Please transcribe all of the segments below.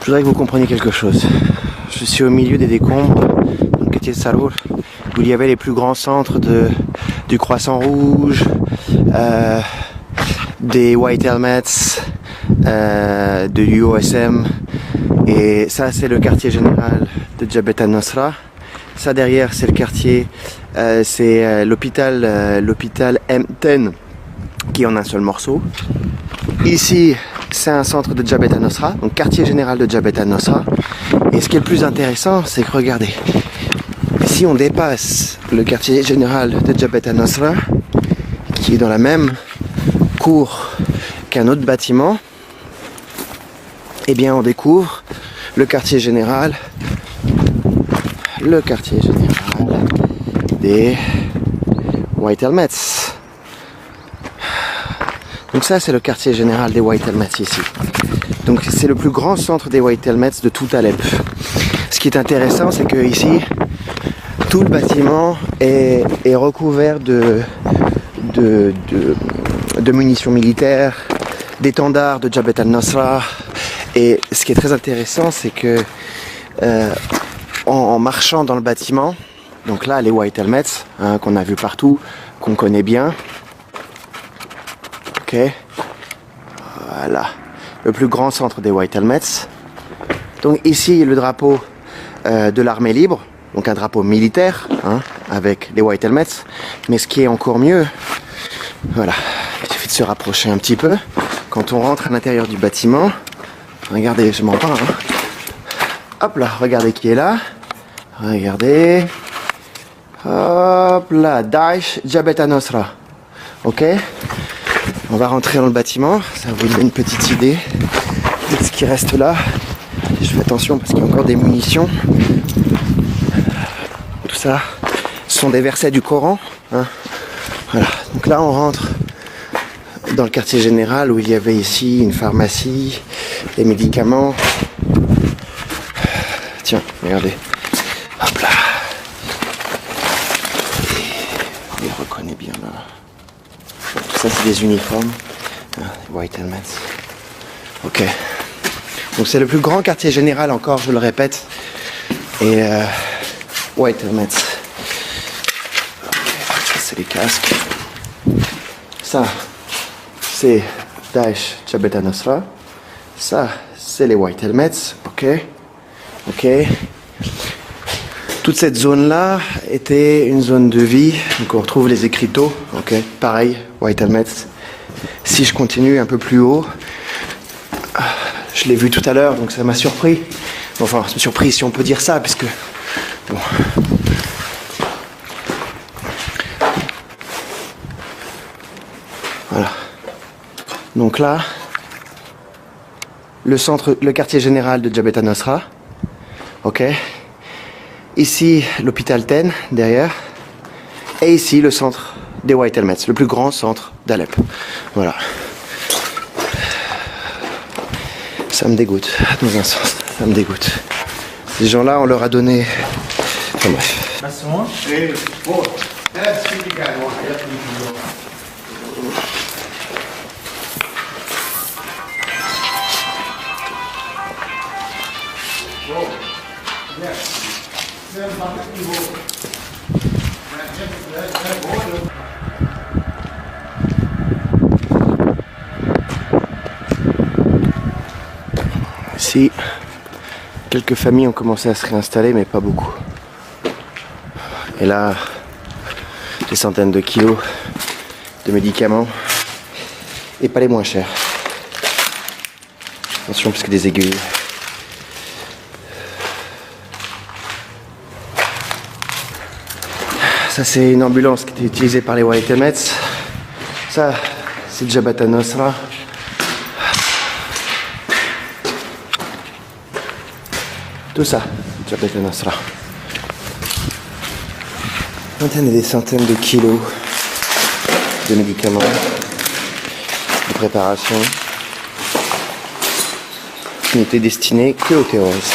Je voudrais que vous compreniez quelque chose. Je suis au milieu des décombres, dans le quartier de Sarour, où il y avait les plus grands centres du Croissant Rouge, des White Helmets, de l'UOSM. Et ça, c'est le quartier général de Jabhat al-Nusra. Ça, derrière, c'est le quartier, c'est l'hôpital M10, qui est en un seul morceau. Ici, c'est un centre de Jabhat al-Nusra, donc quartier général de Jabhat al-Nusra. Et ce qui est le plus intéressant, c'est que regardez, si on dépasse le quartier général de Jabhat al-Nusra, qui est dans la même cour qu'un autre bâtiment, eh bien on découvre le quartier général des White Helmets. Donc ça, c'est le quartier général des White Helmets ici. Donc c'est le plus grand centre des White Helmets de tout Alep. Ce qui est intéressant, c'est que ici, tout le bâtiment est recouvert de munitions militaires, d'étendards de Jabhat al-Nusra. Et ce qui est très intéressant, c'est que en marchant dans le bâtiment, donc là, les White Helmets, hein, qu'on a vu partout, qu'on connaît bien. Ok, voilà, le plus grand centre des White Helmets. Donc ici, le drapeau de l'armée libre, donc un drapeau militaire, hein, avec les White Helmets. Mais ce qui est encore mieux, voilà, il suffit de se rapprocher un petit peu. Quand on rentre à l'intérieur du bâtment, regardez, je m'en parle. Hein. Hop là, regardez qui est là. Regardez. Hop là, Daesh Jabhat al-Nusra. Ok. On va rentrer dans le bâtiment. Ça vous donne une petite idée de ce qui reste là. Je fais attention parce qu'il y a encore des munitions. Tout ça, ce sont des versets du Coran. Hein. Voilà. Donc là, on rentre dans le quartier général où il y avait ici une pharmacie, des médicaments. Tiens, regardez. Hop là. On les reconnaît bien là. Tout ça, c'est des uniformes. White Helmets. Ok. Donc c'est le plus grand quartier général encore, je le répète. Et White Helmets. Okay. Ça, c'est les casques. Ça, c'est Daesh Jabhat al-Nusra. Ça, c'est les White Helmets. Ok. Ok. Toute cette zone-là était une zone de vie. Donc on retrouve les écriteaux. Ok. Pareil, White Helmets. Si je continue un peu plus haut, je l'ai vu tout à l'heure, donc ça m'a surpris. Enfin, ça m'a surpris si on peut dire ça, puisque bon. Voilà. Donc là, le quartier général de Jabhat al-Nusra. Ok. Ici, l'hôpital Ten, derrière. Et ici, le centre des White Helmets, le plus grand centre d'Alep. Voilà. Ça me dégoûte, dans un sens. Ça me dégoûte. Ces gens-là, on leur a donné... Enfin bref. Ici, quelques familles ont commencé à se réinstaller, mais pas beaucoup. Et là, des centaines de kilos de médicaments, et pas les moins chers. Attention, parce que des aiguilles. Ça, c'est une ambulance qui était utilisée par les White Helmets. Ça, c'est Jabhat al-Nusra. Tout ça, Jabhat al-Nusra. Des centaines de kilos de médicaments, de préparation, qui n'étaient destinés que aux terroristes.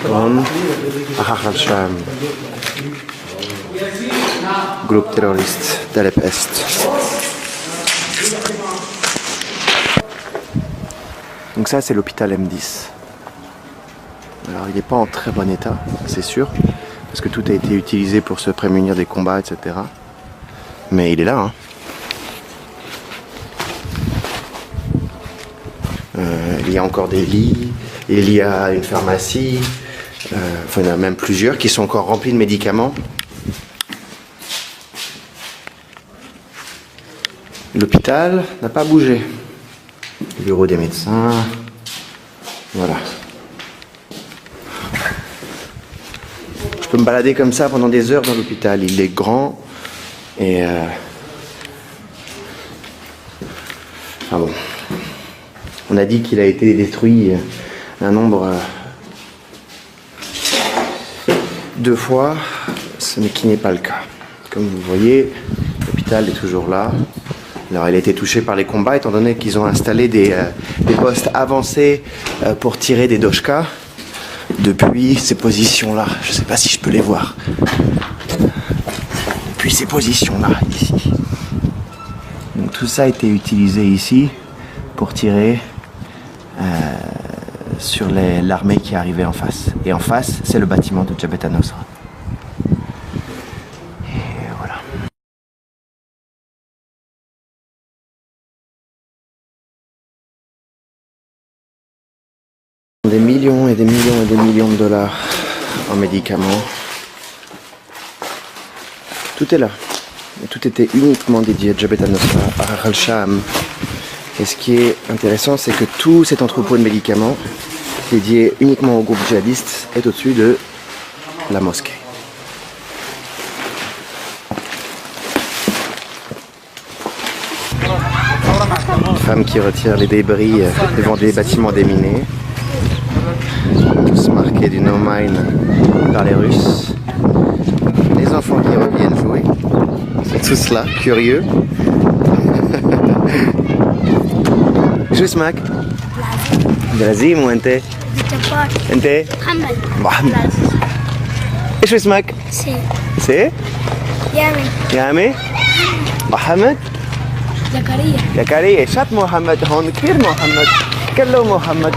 هون أحرار الشام groupe terroriste d'Alep Est. Donc ça c'est l'hôpital M10. Alors il n'est pas en très bon état, c'est sûr, parce que tout a été utilisé pour se prémunir des combats, etc. Mais il est là, hein. Il y a encore des lits, il y a une pharmacie, enfin il y en a même plusieurs qui sont encore remplis de médicaments. L'hôpital n'a pas bougé. Le bureau des médecins, voilà. Je peux me balader comme ça pendant des heures dans l'hôpital. Il est grand et ah bon. On a dit qu'il a été détruit un nombre de fois, ce qui n'est pas le cas. Comme vous voyez, l'hôpital est toujours là. Alors il a été touché par les combats étant donné qu'ils ont installé des postes avancés pour tirer des doshkas depuis ces positions-là. Je ne sais pas si je peux les voir. Depuis ces positions-là, ici. Donc tout ça a été utilisé ici pour tirer sur l'armée qui arrivait en face. Et en face, c'est le bâtiment de Jabhat al-Nusra. Et voilà. Des millions et des millions et des millions de dollars en médicaments. Tout est là. Et tout était uniquement dédié à Jabhat al-Nusra, à Al-Sham. Et ce qui est intéressant, c'est que tout cet entrepôt de médicaments dédié uniquement au groupe djihadiste est au-dessus de la mosquée. Une femme qui retire les débris devant des bâtiments déminés. Tous marqués du no mine par les Russes. Les enfants qui reviennent jouer. Ils sont tous là, curieux. شو اسمك؟ لازم وانت؟ جبار. انت؟ محمد. محمد. ايش اسمك؟ سي. سي؟ يامن. يامي؟ محمد؟ زكريا. زكريا شات محمد هون كثير محمد كله محمد